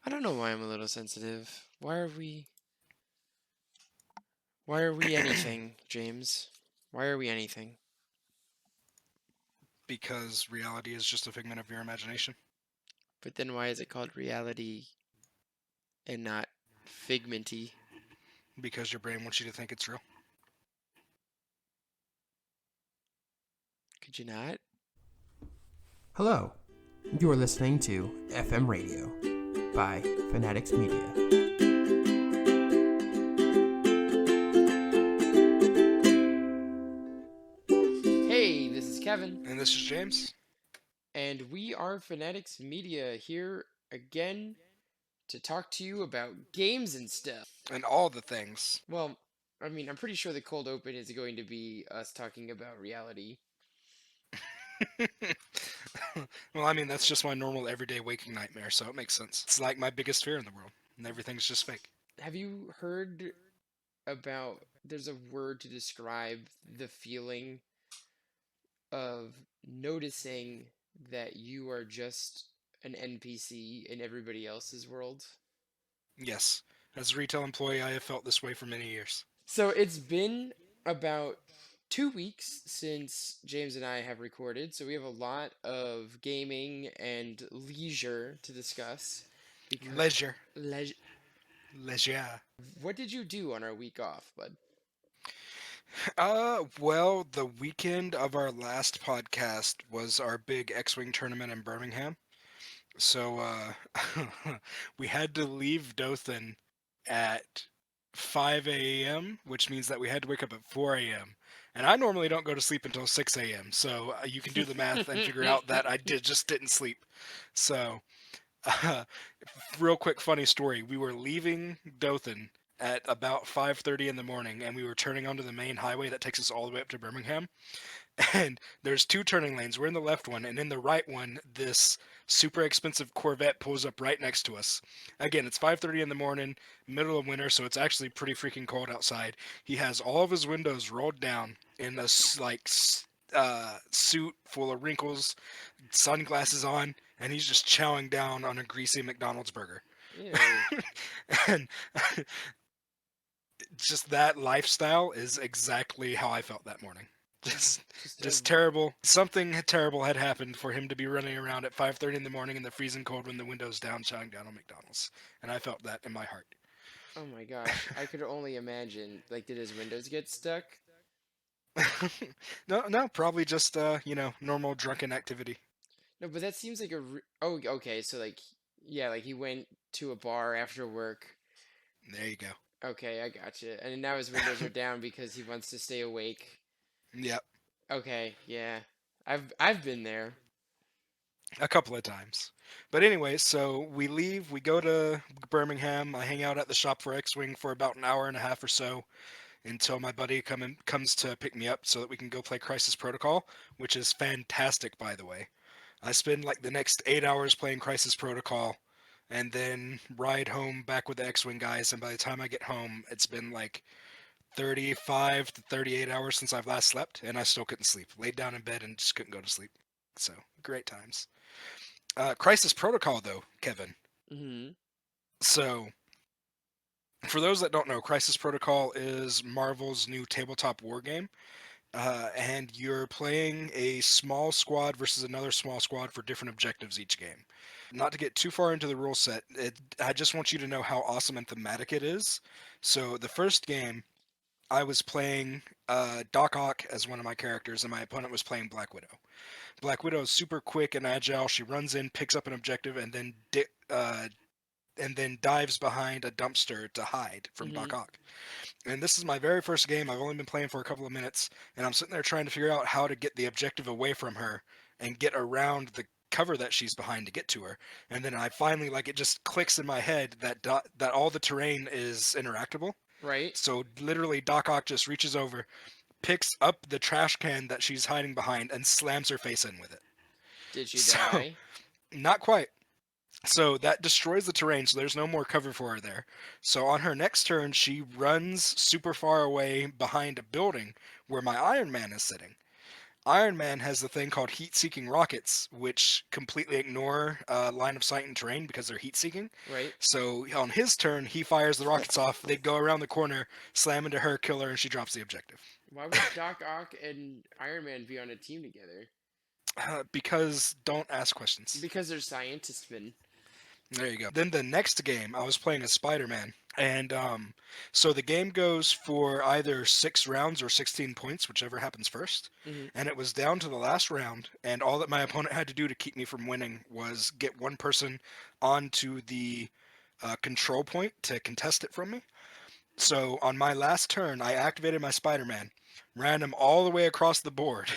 I don't know why I'm a little sensitive. Why are we anything, James? Why are we anything? Because reality is just a figment of your imagination. But then why is it called reality and not figmenty? Because your brain wants you to think it's real. Could you not? Hello, you are listening to FM Radio by Fanatics Media. Hey, this is Kevin, And this is James. and we are Fanatics Media here again to talk to you about games and stuff. And all the things. Well, I mean, I'm pretty sure the cold open is going to be us talking about reality. Well, I mean, that's just my normal everyday waking nightmare, so it makes sense. It's like my biggest fear in the world, and everything's just fake. Have you heard about there's a word to describe the feeling of noticing that you are just an NPC in everybody else's world? Yes. As a retail employee, I have felt this way for many years. So it's been about 2 weeks since James and I have recorded, so we have a lot of gaming and leisure to discuss. Because Leisure. leisure. Leisure. What did you do on our week off, bud? Well, the weekend of our last podcast was our big X-Wing tournament in Birmingham. So, we had to leave Dothan at 5 a.m., which means that we had to wake up at 4 a.m. And I normally don't go to sleep until 6 a.m., so you can do the math and figure out that I just didn't sleep. So, uh, real quick funny story. We were leaving Dothan at about 5:30 in the morning, and we were turning onto the main highway that takes us all the way up to Birmingham. And there's two turning lanes. We're in the left one, and in the right one, this super expensive Corvette pulls up right next to us. Again, it's 5:30 in the morning, middle of winter, so it's actually pretty freaking cold outside. He has all of his windows rolled down in a suit full of wrinkles, sunglasses on, and he's just chowing down on a greasy McDonald's burger. Ew. And just that lifestyle is exactly how I felt that morning. Just, Just a just terrible. Something terrible had happened for him to be running around at 5:30 in the morning in the freezing cold when the window's down, chowing down on McDonald's, and I felt that in my heart. Oh my gosh, I could only imagine. Like, did his windows get stuck? No, no, probably just normal drunken activity. No, but that seems like oh, okay. So like, yeah, like he went to a bar after work. There you go. Okay, I gotcha. And now his windows are down because he wants to stay awake. Yep, Okay, yeah, I've been there. a couple of times. But anyway, so we leave, we go to Birmingham. I hang out at the shop for X-Wing for about an hour and a half or so, until my buddy comes to pick me up so that we can go play Crisis Protocol, which is fantastic, by the way. I spend like the next 8 hours playing Crisis Protocol, and then ride home back with the X-Wing guys. And by the time I get home, it's been like 35 to 38 hours since I've last slept, and I still couldn't sleep. Laid down in bed and just couldn't go to sleep. So great times. Crisis Protocol, though, Kevin. Hmm. So for those that don't know, Crisis Protocol is Marvel's new tabletop war game. And you're playing a small squad versus another small squad for different objectives each game. Not to get too far into the rule set, I just want you to know how awesome and thematic it is. So the first game, I was playing Doc Ock as one of my characters, and my opponent was playing Black Widow. Black Widow is super quick and agile. She runs in, picks up an objective, and then dives behind a dumpster to hide from Hmm. Doc Ock. And this is my very first game. I've only been playing for a couple of minutes, and I'm sitting there trying to figure out how to get the objective away from her and get around the cover that she's behind to get to her. And then I finally, like, it just clicks in my head that that all the terrain is interactable. Right? So literally, Doc Ock just reaches over, picks up the trash can that she's hiding behind, and slams her face in with it. Did she So die? not quite. So that destroys the terrain, so there's no more cover for her there. So on her next turn, she runs super far away behind a building where my Iron Man is sitting. Iron Man has the thing called heat-seeking rockets, which completely ignore line of sight and terrain because they're heat-seeking. right? So on his turn, he fires the rockets off. They go around the corner, slam into her, kill her, and she drops the objective. Why would Doc Ock and Iron Man be on a team together? Because don't ask questions. Because they're scientists, men. There you go. Then the next game, I was playing as Spider-Man, and so the game goes for either 6 rounds or 16 points, whichever happens first. Hmm. And it was down to the last round, and all that my opponent had to do to keep me from winning was get one person onto the control point to contest it from me. So on my last turn, I activated my Spider-Man, ran him all the way across the board,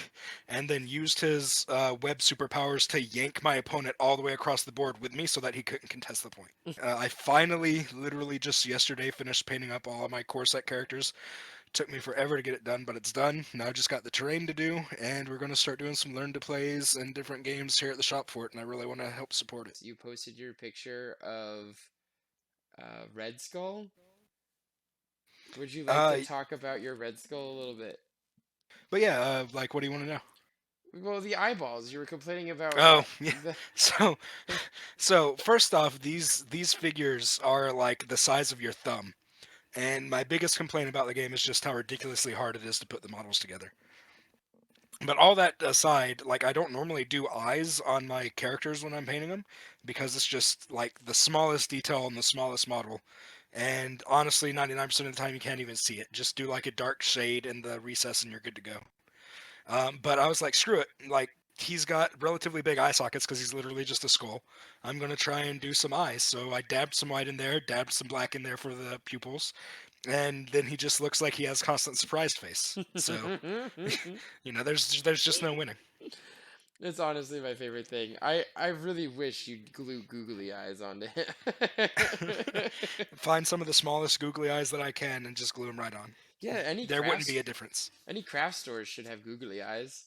and then used his web superpowers to yank my opponent all the way across the board with me so that he couldn't contest the point. I finally, literally just yesterday, finished painting up all of my core set characters. Took me forever to get it done, but it's done. Now I just got the terrain to do, and we're going to start doing some learn to plays and different games here at the shop for it, and I really want to help support it. You posted your picture of Red Skull. Would you like to Uh, talk about your Red Skull a little bit? but yeah, like, what do you want to know? Well, the eyeballs. You were complaining about Oh, that. yeah. The So, so first off, these figures are like the size of your thumb, and my biggest complaint about the game is just how ridiculously hard it is to put the models together. But all that aside, like I don't normally do eyes on my characters when I'm painting them because it's just like the smallest detail on the smallest model. And honestly, 99% of the time you can't even see it. Just do like a dark shade in the recess and you're good to go. But I was like, screw it. Like, he's got relatively big eye sockets because he's literally just a skull. I'm going to try and do some eyes. So I dabbed some white in there, dabbed some black in there for the pupils. And then he just looks like he has constant surprised face. So, there's just no winning. It's honestly my favorite thing. I really wish you'd glue googly eyes onto him. Find some of the smallest googly eyes that I can and just glue them right on. Yeah, There wouldn't be a difference. any craft stores should have googly eyes.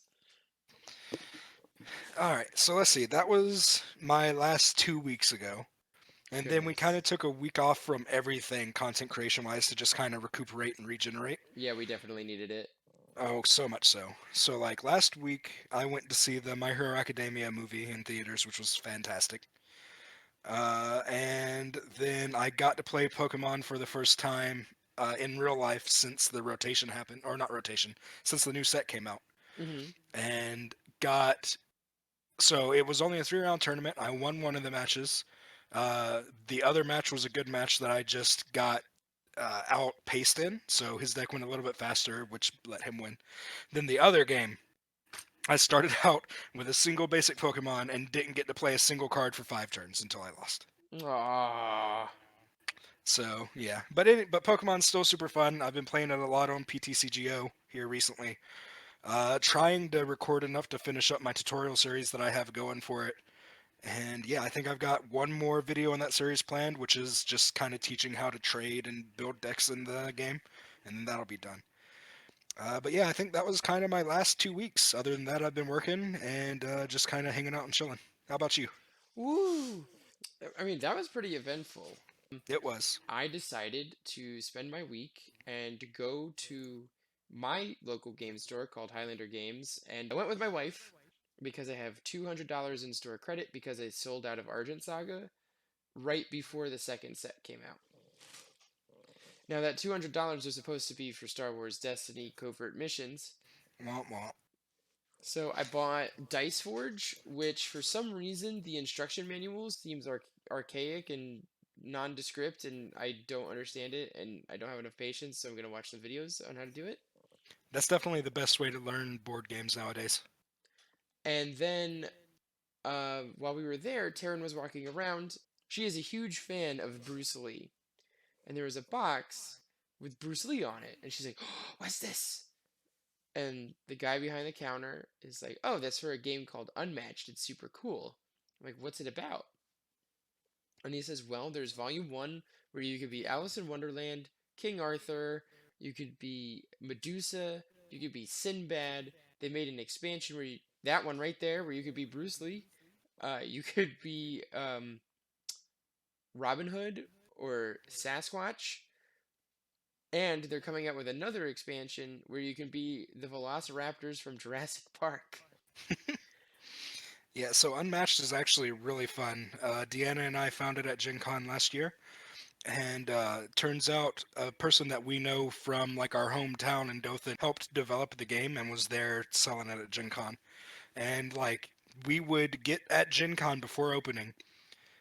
All right, so let's see. That was my last 2 weeks ago. And then we kind Goodness. of took a week off from everything content creation wise to just kind of recuperate and regenerate. Yeah, we definitely needed it. Oh, so much so. So, like last week, I went to see the My Hero Academia movie in theaters, which was fantastic. And then I got to play Pokemon for the first time in real life since the rotation happened, or not rotation, since the new set came out. Hmm. And got so it was only a 3 round tournament. I won one of the matches. The other match was a good match that I just got outpaced in, so his deck went a little bit faster, which let him win. Then the other game, I started out with a single basic Pokemon and didn't get to play a single card for 5 turns until I lost. Aww. So yeah, but Pokemon's still super fun. I've been playing it a lot on PTCGO here recently. Trying to record enough to finish up my tutorial series that I have going for it. And yeah, I think I've got one more video in that series planned, which is just kind of teaching how to trade and build decks in the game, and then that'll be done. But yeah, I think that was kind of my last 2 weeks. Other than that, I've been working and just kind of hanging out and chilling. How about you? Woo! I mean, that was pretty eventful. It was. I decided to spend my week and go to my local game store called Highlander Games, and I went with my wife because I have $200 in store credit because I sold out of Argent Saga right before the second set came out. Now, that $200 was supposed to be for Star Wars Destiny Covert Missions, Womp womp. so I bought Dice Forge, which for some reason the instruction manual seems archaic and nondescript, and I don't understand it, and I don't have enough patience, so I'm gonna watch some videos on how to do it. That's definitely the best way to learn board games nowadays. And then, while we were there, Taryn was walking around. She is a huge fan of Bruce Lee, and there was a box with Bruce Lee on it, and she's like, oh, "What's this?" And the guy behind the counter is like, "Oh, that's for a game called Unmatched. It's super cool." I'm like, "What's it about?" And he says, "Well, there's Volume 1 where you could be Alice in Wonderland, King Arthur, you could be Medusa, you could be Sinbad. They made an expansion where that one right there where you could be Bruce Lee. You could be Robin Hood or Sasquatch. And they're coming out with another expansion where you can be the velociraptors from Jurassic Park. Yeah, so Unmatched is actually really fun. Deanna and I found it at Gen Con last year, and turns out a person that we know from like our hometown in Dothan helped develop the game and was there selling it at Gen Con. And like we would get at Gen Con before opening,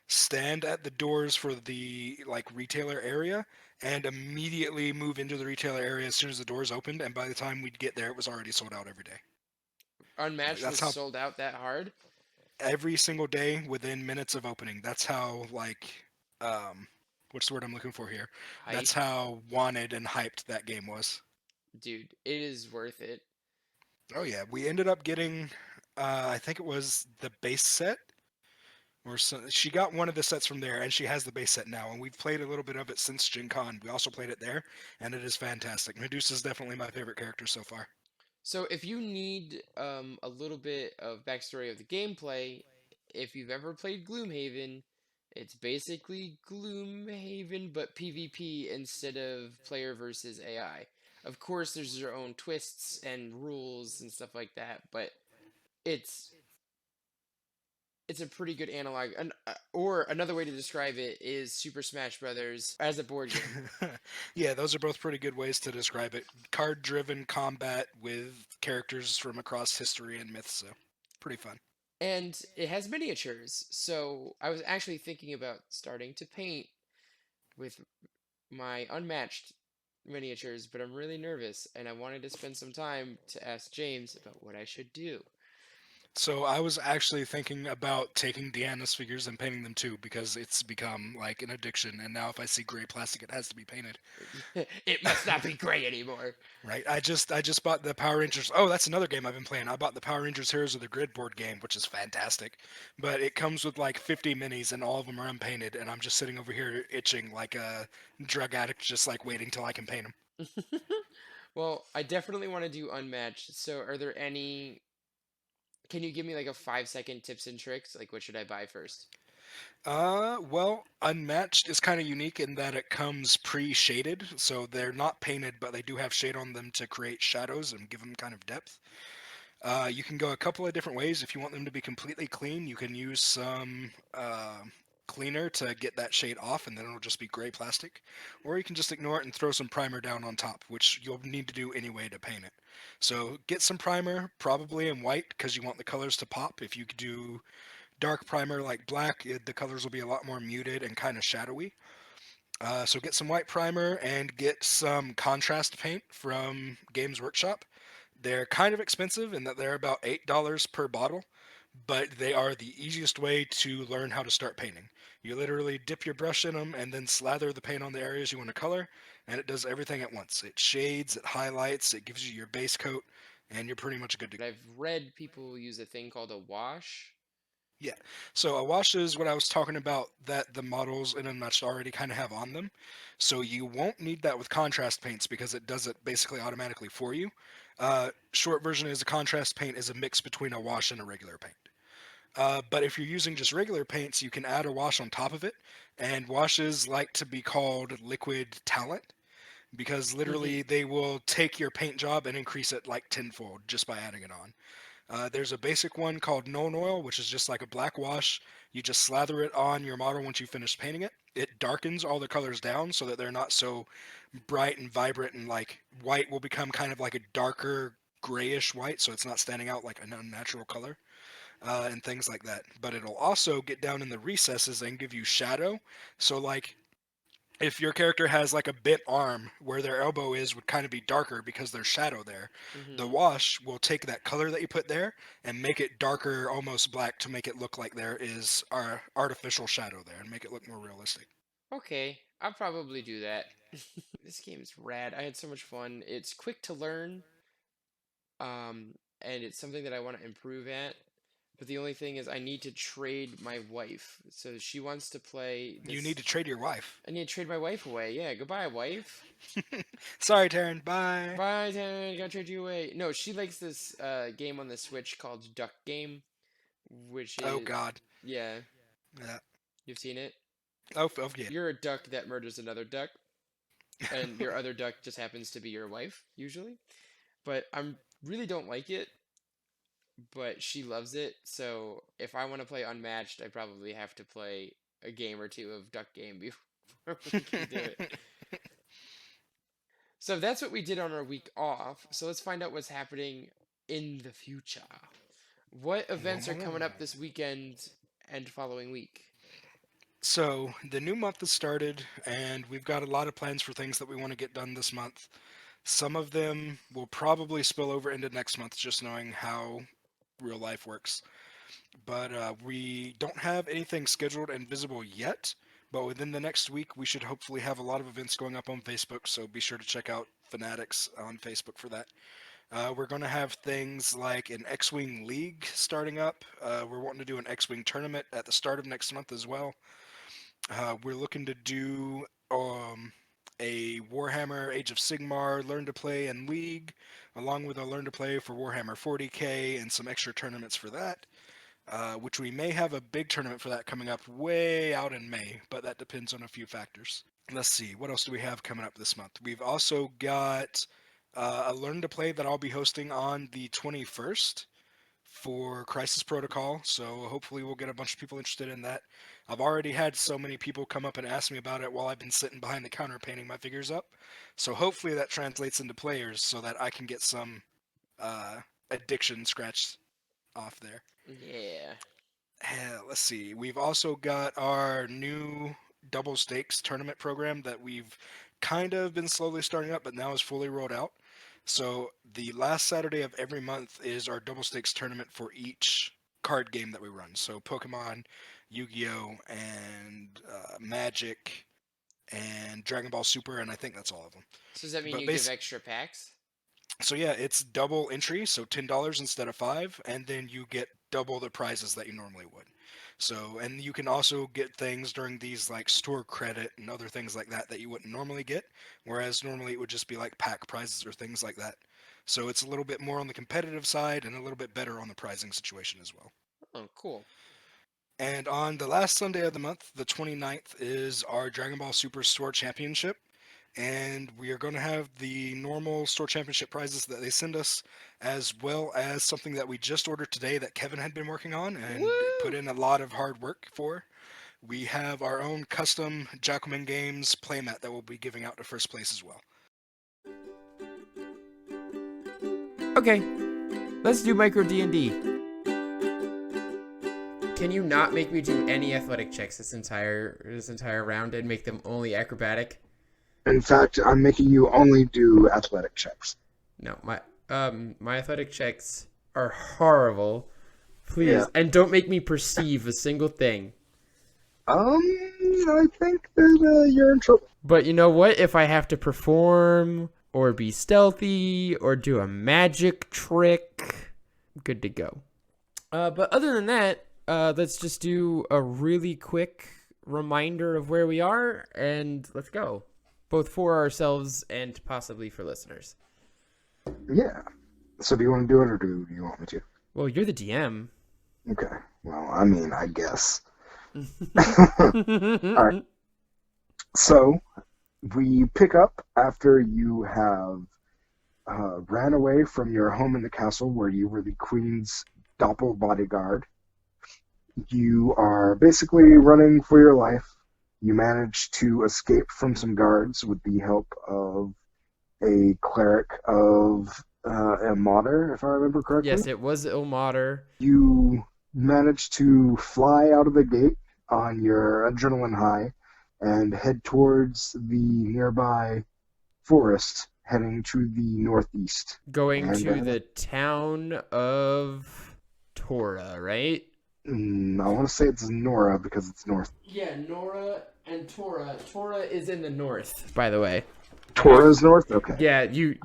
stand at the doors for the like retailer area, and immediately move into the retailer area as soon as the doors opened. And by the time we'd get there, it was already sold out every day. Like Unmatched that's was how sold out that hard. every single day within minutes of opening. That's how like um what's the word I'm looking for here? That's Hype. how wanted and hyped that game was. Dude, it is worth it. Oh yeah, we ended up getting I think it was the base set or so, she got one of the sets from there and she has the base set now and we've played a little bit of it since Gen Con. We also played it there and it is fantastic. Medusa's definitely my favorite character so far. So if you need a little bit of backstory of the gameplay, if you've ever played Gloomhaven, it's basically Gloomhaven but PvP instead of player versus AI. Of course, there's your own twists and rules and stuff like that, but it's it's a pretty good analog. Or another way to describe it is Super Smash Brothers as a board game. Yeah, those are both pretty good ways to describe it. Card driven combat with characters from across history and myths, so pretty fun. And it has miniatures. So I was actually thinking about starting to paint with my unmatched miniatures, but I'm really nervous and I wanted to spend some time to ask James about what I should do. So I was actually thinking about taking Deanna's figures and painting them too because it's become like an addiction and now if I see gray plastic it has to be painted. It must not be gray anymore. Right? I just bought the Power Rangers. Oh, that's another game I've been playing. I bought the Power Rangers Heroes of the Grid board game, which is fantastic. But it comes with like 50 minis and all of them are unpainted and I'm just sitting over here itching like a drug addict just like waiting till I can paint them. Well, I definitely want to do unmatched. So are there any can you give me like a 5 second tips and tricks? Like what should I buy first? Well, Unmatched is kind of unique in that it comes pre-shaded, so they're not painted, but they do have shade on them to create shadows and give them kind of depth. You can go a couple of different ways. If you want them to be completely clean, you can use some cleaner to get that shade off, and then it'll just be gray plastic. Or you can just ignore it and throw some primer down on top, which you'll need to do anyway to paint it. So get some primer, probably in white, because you want the colors to pop. If you do dark primer like black, the colors will be a lot more muted and kind of shadowy. So get some white primer and get some contrast paint from Games Workshop. They're kind of expensive in that they're about $8 per bottle, but they are the easiest way to learn how to start painting. You literally dip your brush in them and then slather the paint on the areas you want to color, and it does everything at once. It shades, it highlights, it gives you your base coat, and you're pretty much good to go. I've read people use a thing called a wash. Yeah. So a wash is what I was talking about that the models in Unmatched already kind of have on them. So you won't need that with contrast paints because it does it basically automatically for you. Short version is a contrast paint is a mix between a wash and a regular paint. But if you're using just regular paints, you can add a wash on top of it. And washes like to be called liquid talent because literally they will take your paint job and increase it like tenfold just by adding it on. There's a basic one called Known Oil, which is just like a black wash. You just slather it on your model once you finish painting it. It darkens all the colors down so that they're not so bright and vibrant, and like white will become kind of like a darker grayish white, so it's not standing out like an unnatural color, and things like that. But it'll also get down in the recesses and give you shadow. So like if your character has like a bent arm where their elbow is would kind of be darker because there's shadow there, the Hmm. wash will take that color that you put there and make it darker, almost black, to make it look like there is our artificial shadow there and make it look more realistic. Okay, I'll probably do that. This game's rad. I had so much fun. It's quick to learn, and it's something that I want to improve at. But the only thing is, I need to trade my wife. So she wants to play You need this. to trade your wife. I need to trade my wife away. Yeah, goodbye, wife. Sorry, Taryn. Bye. Bye, Tanner. Gotta trade you away. No, she likes this game on the Switch called Duck Game, which Oh is God. yeah, Yeah. you've seen it. Oh, yeah. You're a duck that murders another duck. and your other duck just happens to be your wife usually. But I'm really don't like it, but she loves it. So if I want to play unmatched, I probably have to play a game or two of duck game before we can do it. So that's what we did on our week off. So let's find out what's happening in the future. What events are coming up this weekend and following week? So the new month has started, and we've got a lot of plans for things that we want to get done this month. Some of them will probably spill over into next month, just knowing how real life works. But we don't have anything scheduled and visible yet. But within the next week, we should hopefully have a lot of events going up on Facebook. So be sure to check out Fanatics on Facebook for that. We're going to have things like an X-Wing League starting up. We're wanting to do an X-Wing tournament at the start of next month as well. We're looking to do a Warhammer Age of Sigmar Learn to Play and League, along with a Learn to Play for Warhammer 40k and some extra tournaments for that. Which we may have a big tournament for that coming up way out in May, but that depends on a few factors. Let's see, what else do we have coming up this month? We've also got a Learn to Play that I'll be hosting on the 21st for Crisis Protocol, so hopefully we'll get a bunch of people interested in that. I've already had so many people come up and ask me about it while I've been sitting behind the counter painting my figures up, so hopefully that translates into players so that I can get some addiction scratched off there. Yeah. Let's see. We've also got our new double stakes tournament program that we've kind of been slowly starting up, but now is fully rolled out. So the last Saturday of every month is our double stakes tournament for each card game that we run. So Pokemon, Yu-Gi-Oh, and Magic, and Dragon Ball Super, and I think that's all of them. So does that mean But you give extra packs? So yeah, it's double entry, so $10 instead of 5, and then you get double the prizes that you normally would. So, and you can also get things during these like store credit and other things like that that you wouldn't normally get, whereas normally it would just be like pack prizes or things like that. So it's a little bit more on the competitive side and a little bit better on the prizing situation as well. Oh, cool. And on the last Sunday of the month, the 29th, is our Dragon Ball Super Store Championship. And we are going to have the normal store championship prizes that they send us, as well as something that we just ordered today that Kevin had been working on and put Woo! in a lot of hard work for. We have our own custom Jackalmen Games playmat that we'll be giving out to first place as well. Okay, let's do micro D&D. Can you not make me do any athletic checks this entire round and make them only acrobatic? In fact, I'm making you only do athletic checks. No, my athletic checks are horrible. Please, Yeah. and don't make me perceive a single thing. I think that you're in trouble. But you know what? If I have to perform or be stealthy or do a magic trick, I'm good to go. But other than that, let's just do a really quick reminder of where we are, and let's go. Both for ourselves and possibly for listeners. Yeah. So do you want to do it or do you want me to? Well, you're the DM. Okay. Well, I mean, I guess. All right. So we pick up after you have ran away from your home in the castle where you were the queen's doppel bodyguard. You are basically running for your life. You manage to escape from some guards with the help of a cleric of Ilmater, if I remember correctly. Yes, it was Ilmater. You manage to fly out of the gate on your adrenaline high and head towards the nearby forest, heading to the northeast. Going to the town of Tora, right? I want to say it's Nora because it's north. Yeah, Nora and Tora. Tora is in the north, by the way. Tora's north? Okay. Yeah, you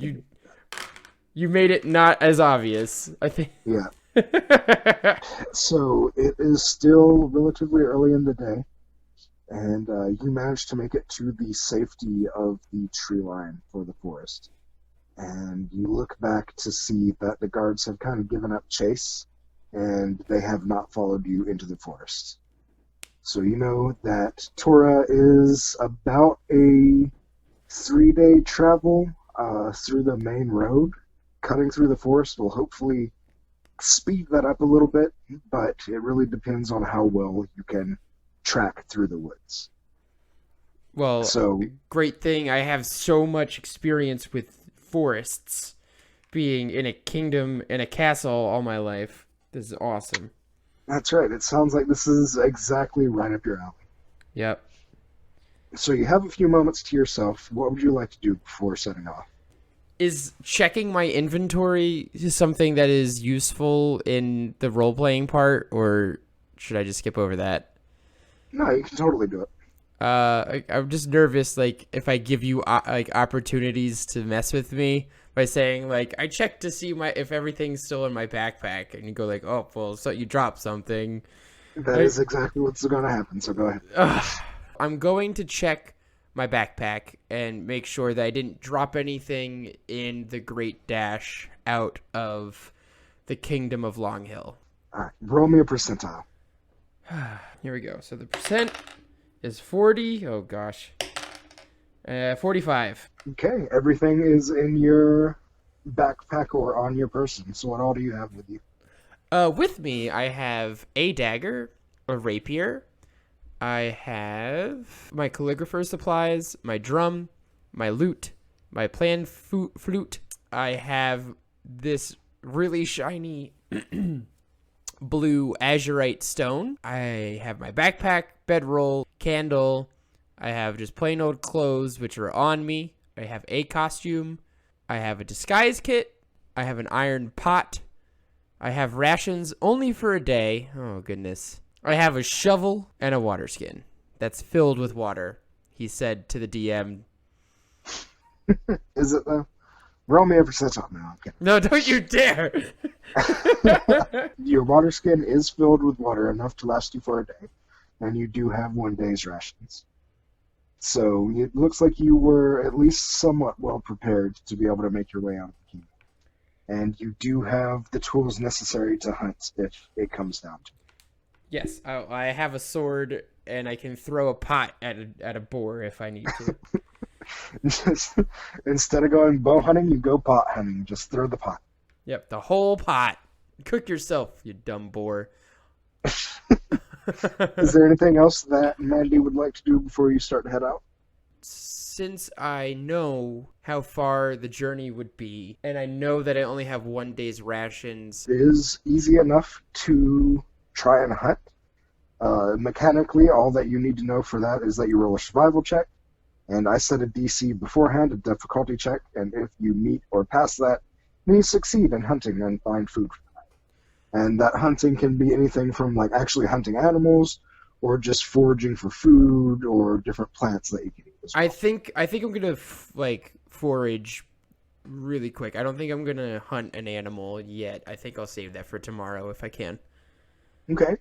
made it not as obvious, I think. Yeah. So it is still relatively early in the day, and you manage to make it to the safety of the tree line for the forest. And you look back to see that the guards have kind of given up chase, and they have not followed you into the forest. So you know that Tora is about a 3-day travel through the main road, cutting through the forest will hopefully speed that up a little bit, but it really depends on how well you can track through the woods. Well, So, great thing. I have so much experience with forests, being in a kingdom and a castle all my life. This is awesome. that's right. It sounds like this is exactly right up your alley. Yep. So you have a few moments to yourself. What would you like to do before setting off? Is checking my inventory something that is useful in the role-playing part, or should I just skip over that? No, you can totally do it. I'm just nervous, like, if I give you like opportunities to mess with me by saying, like, I checked to see if everything's still in my backpack, and you go like, oh, well, so you dropped something. That is exactly what's going to happen, so go ahead. I'm going to check my backpack and make sure that I didn't drop anything in the Great Dash out of the Kingdom of Long Hill. All right, roll me a percentile. Here we go. So the percent is 40. Oh, gosh. 45. Okay, everything is in your backpack or on your person. So what all do you have with you? With me, I have a dagger, a rapier. I have my calligrapher supplies, my drum, my lute, my pan flute. I have this really shiny blue azurite stone. I have my backpack, bedroll, candle. I have just plain old clothes, which are on me. I have a costume. I have a disguise kit. I have an iron pot. I have rations only for a day. Oh, goodness. I have a shovel and a water skin that's filled with water, he said to the DM. Is it though? Roll me a percentile now. Okay. No, don't you dare! Your water skin is filled with water enough to last you for a day, and you do have 1 day's rations. So it looks like you were at least somewhat well prepared to be able to make your way out of the kingdom. And you do have the tools necessary to hunt if it comes down to it. Yes, I have a sword, and I can throw a pot at a boar if I need to. Just, instead of going bow hunting, you go pot hunting. Just throw the pot. Yep, the whole pot. Cook yourself, you dumb boar. Is there anything else that Mandy would like to do before you start to head out? Since I know how far the journey would be, and I know that I only have 1 day's rations. It is easy enough to try and hunt. Mechanically, all that you need to know for that is that you roll a survival check, and I set a DC beforehand, a difficulty check, and if you meet or pass that, then you succeed in hunting and find food for that. And that hunting can be anything from like actually hunting animals, or just foraging for food, or different plants that you can eat as well. I think I'm gonna forage really quick. I don't think I'm gonna hunt an animal yet. I think I'll save that for tomorrow if I can. Okay.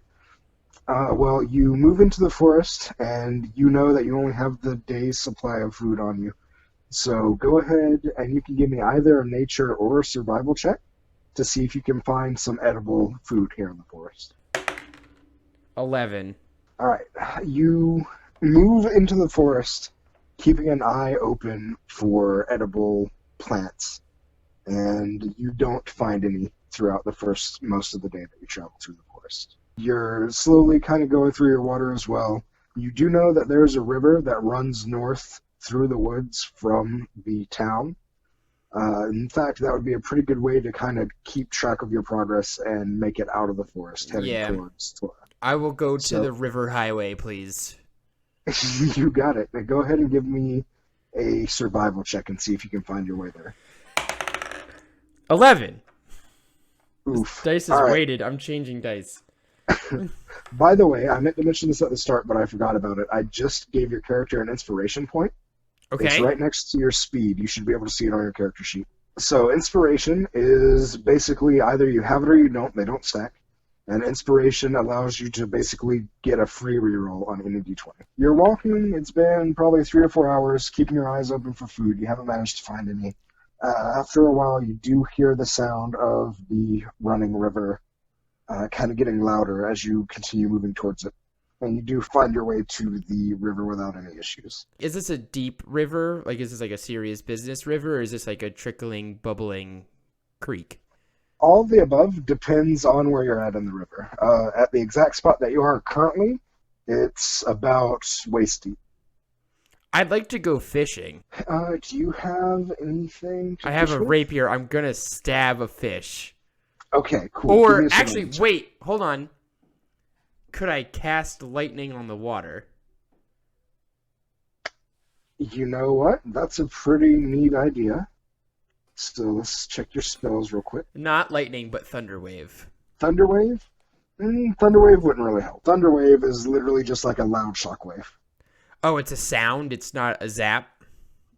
Well, you move into the forest, and you know that you only have the day's supply of food on you. So go ahead, and you can give me either a nature or a survival check to see if you can find some edible food here in the forest. 11. All right. You move into the forest, keeping an eye open for edible plants, and you don't find any throughout most of the day that you travel through the forest. You're slowly kind of going through your water as well. You do know that there's a river that runs north through the woods from the town. In fact, that would be a pretty good way to kind of keep track of your progress and make it out of the forest, heading towards Tora. I will go to the river highway, please. You got it. Now go ahead and give me a survival check and see if you can find your way there. 11. Oof. This dice is All right. weighted. I'm changing dice. By the way, I meant to mention this at the start, but I forgot about it. I just gave your character an inspiration point. Okay. It's right next to your speed. You should be able to see it on your character sheet. So inspiration is basically either you have it or you don't. They don't stack. And inspiration allows you to basically get a free reroll on any d20. You're walking. It's been probably 3 or 4 hours, keeping your eyes open for food. You haven't managed to find any. After a while, you do hear the sound of the running river kind of getting louder as you continue moving towards it. and you do find your way to the river without any issues. Is this a deep river? Like, is this like a serious business river, or is this like a trickling, bubbling creek? All of the above depends on where you're at in the river. At the exact spot that you are currently, it's about waist deep. I'd like to go fishing. Do you have anything to I have fish a with? rapier. I'm gonna stab a fish. Okay, cool. Give me Or a actually, survival check. wait, hold on. Could I cast lightning on the water? You know what? That's a pretty neat idea. So let's check your spells real quick. Not lightning, but thunderwave. Thunderwave? Thunderwave wouldn't really help. Thunderwave is literally just like a loud shockwave. Oh, it's a sound. It's not a zap.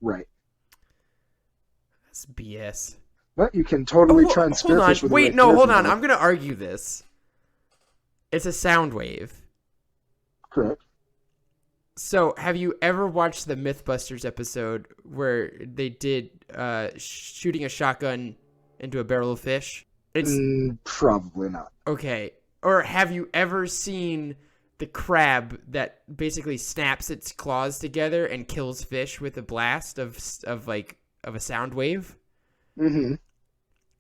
Right. That's BS. But you can totally try and Hold on. spearfish with a Wait, no, rapier hold if you on. want. I'm gonna argue this. It's a sound wave. Correct. So, have you ever watched the Mythbusters episode where they did shooting a shotgun into a barrel of fish? It's Probably not. okay. Or have you ever seen the crab that basically snaps its claws together and kills fish with a blast of a sound wave? Mm-hmm.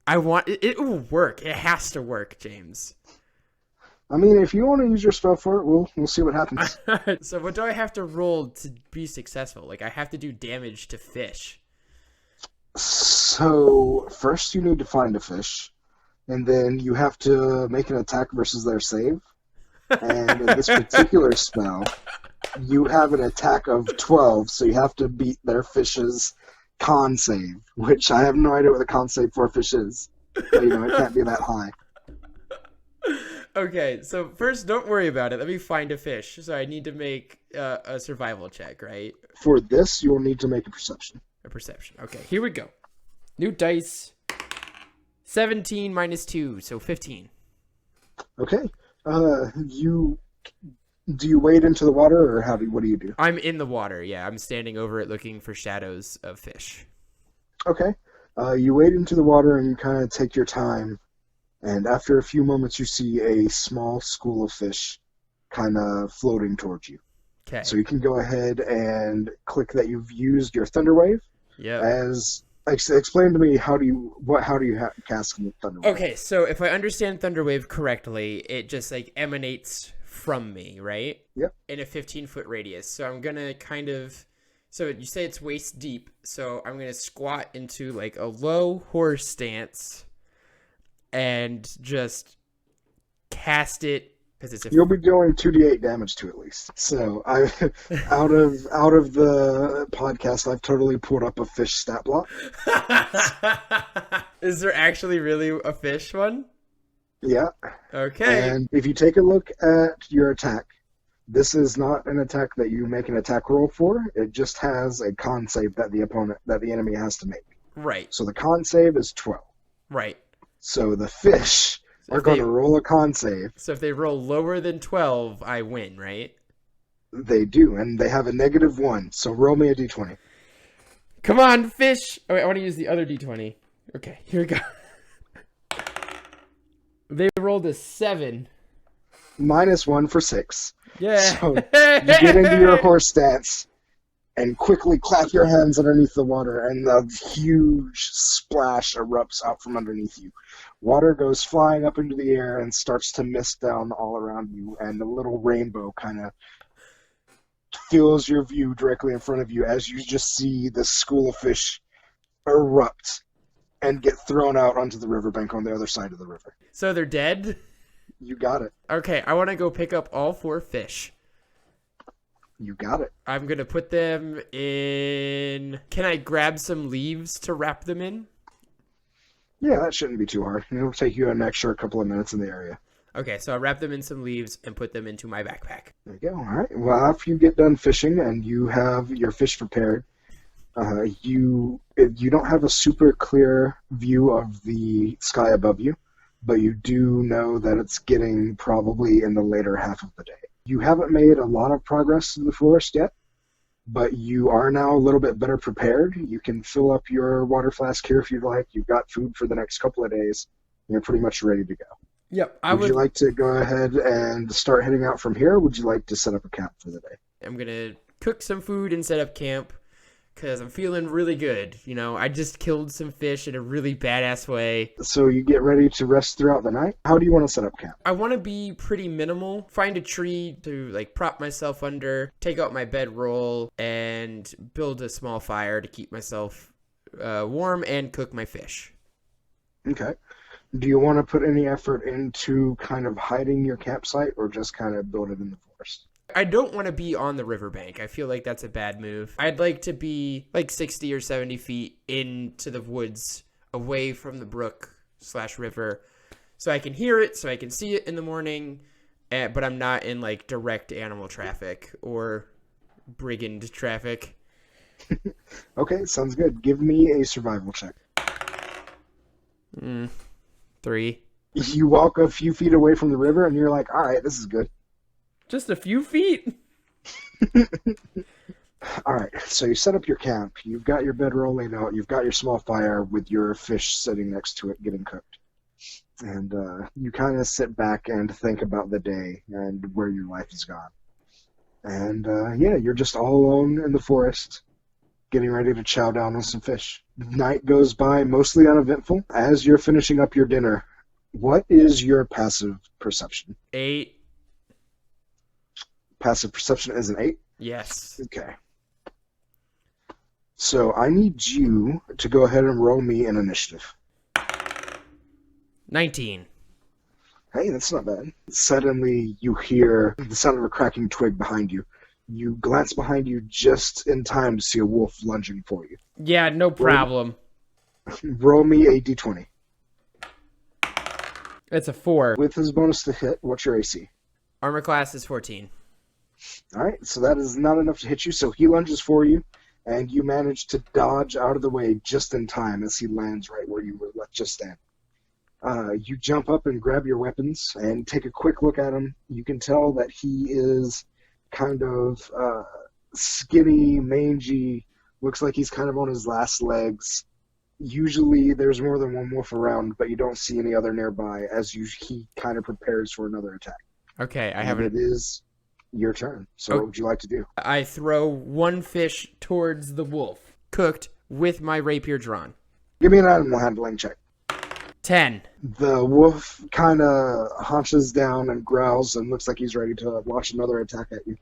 I want it will work. It has to work, James. I mean, if you want to use your spell for it, we'll see what happens. So what do I have to roll to be successful? Like I have to do damage to fish. So first you need to find a fish, and then you have to make an attack versus their save. And in this particular spell, you have an attack of 12, so you have to beat their fish's con save, which I have no idea what the con save for a fish is. But, it can't be that high. Okay, so first, don't worry about it. Let me find a fish. So I need to make a survival check, right? For this, you will need to make a perception. A perception. Okay, here we go. New dice. 17 minus 2, so 15. Okay. Do you wade into the water, or what do you do? I'm in the water, yeah. I'm standing over it looking for shadows of fish. Okay. You wade into the water and you kind of take your time, and after a few moments you see a small school of fish kind of floating towards you. Okay. So you can go ahead and click that you've used your thunder wave. Yeah. Explain to me how do you cast thunder wave? Okay, so if I understand Thunderwave correctly, it just like emanates from me, right? Yep. In a 15-foot radius. So I'm gonna so you say it's waist deep, so I'm gonna squat into like a low horse stance and just cast it because it's You'll be doing 2d8 damage to at least. So out of the podcast, I've totally pulled up a fish stat block. Is there actually really a fish one? Yeah. Okay. And if you take a look at your attack, this is not an attack that you make an attack roll for. It just has a con save that the enemy has to make. Right. So the con save is 12. Right. So the fish So are going to roll a con save. So if they roll lower than 12, I win, right? They do, and they have a -1. So roll me a d20. Come on, fish! Oh, wait, I want to use the other d20. Okay, here we go. They rolled a 7. -1 for 6. Yeah. So you get into your horse stance and quickly clap your hands underneath the water, and a huge splash erupts out from underneath you. Water goes flying up into the air and starts to mist down all around you, and a little rainbow kind of fills your view directly in front of you as you just see this school of fish erupt and get thrown out onto the riverbank on the other side of the river. So they're dead? You got it. Okay, I want to go pick up all 4 fish. You got it. I'm going to put them in... Can I grab some leaves to wrap them in? Yeah, that shouldn't be too hard. It'll take you an extra couple of minutes in the area. Okay, so I'll wrap them in some leaves and put them into my backpack. There you go. All right. Well, after you get done fishing and you have your fish prepared, you don't have a super clear view of the sky above you, but you do know that it's getting probably in the later half of the day. You haven't made a lot of progress in the forest yet, but you are now a little bit better prepared. You can fill up your water flask here if you'd like. You've got food for the next couple of days. You're pretty much ready to go. Yep, I Would you would. like to go ahead and start heading out from here, or would you like to set up a camp for the day? I'm gonna cook some food and set up camp because I'm feeling really good. You know, I just killed some fish in a really badass way. So you get ready to rest throughout the night? How do you want to set up camp? I want to be pretty minimal. Find a tree to like prop myself under, take out my bedroll, and build a small fire to keep myself warm and cook my fish. Okay. Do you want to put any effort into kind of hiding your campsite or just kind of build it in the forest? I don't want to be on the riverbank. I feel like that's a bad move. I'd like to be like 60 or 70 feet into the woods away from the brook slash river so I can hear it, so I can see it in the morning, but I'm not in like direct animal traffic or brigand traffic. Okay, sounds good. Give me a survival check. 3. You walk a few feet away from the river and you're like, all right, this is good. Just a few feet? All right, so you set up your camp. You've got your bedroll laid out. You've got your small fire with your fish sitting next to it getting cooked. And you kind of sit back and think about the day and where your life has gone. And yeah, you're just all alone in the forest, getting ready to chow down on some fish. Night goes by mostly uneventful. As you're finishing up your dinner, what is your passive perception? 8. Passive perception is an 8? Yes. Okay. So I need you to go ahead and roll me an initiative. 19. Hey, that's not bad. Suddenly you hear the sound of a cracking twig behind you. You glance behind you just in time to see a wolf lunging for you. Yeah, no problem. Roll me a d20. It's a 4. With his bonus to hit, what's your AC? Armor class is 14. All right, so that is not enough to hit you, so he lunges for you, and you manage to dodge out of the way just in time as he lands right where you were just then. You jump up and grab your weapons and take a quick look at him. You can tell that he is kind of skinny, mangy, looks like he's kind of on his last legs. Usually there's more than one wolf around, but you don't see any other nearby as he kind of prepares for another attack. Okay, And it is your turn. So what would you like to do? I throw one fish towards the wolf, cooked with my rapier drawn. Give me an animal handling check. 10. The wolf kind of haunches down and growls and looks like he's ready to launch another attack at you.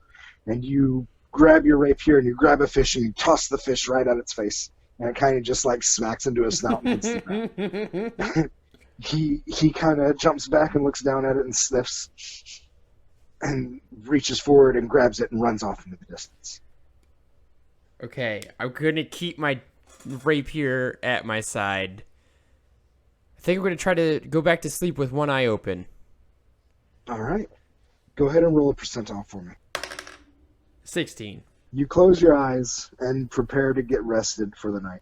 And you grab your rapier and you grab a fish and you toss the fish right at its face. And it kind of just like smacks into his snout and hits the ground. He kind of jumps back and looks down at it and sniffs and reaches forward and grabs it and runs off into the distance. Okay, I'm gonna keep my rapier at my side. I think I'm gonna try to go back to sleep with one eye open. All right. Go ahead and roll a percentile for me. 16. You close your eyes and prepare to get rested for the night.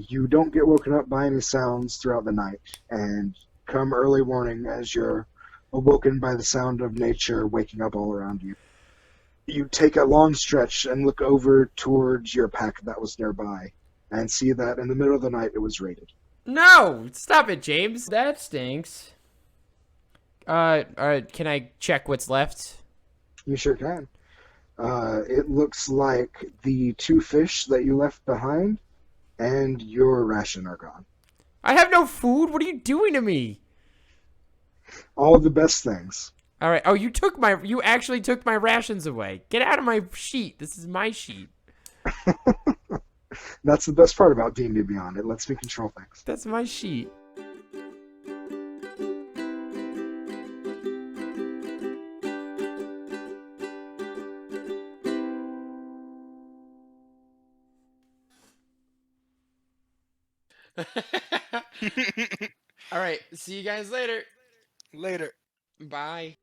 You don't get woken up by any sounds throughout the night, and come early morning as you're awoken by the sound of nature waking up all around you. You take a long stretch and look over towards your pack that was nearby, and see that in the middle of the night it was raided. No! Stop it, James. That stinks. Alright, can I check what's left? You sure can. It looks like the 2 fish that you left behind and your ration are gone. I have no food. What are you doing to me? All of the best things. All right. Oh, you actually took my rations away. Get out of my sheet. This is my sheet. That's the best part about D&D Beyond. It lets me control things. That's my sheet. All right. See you guys later. Later. Bye.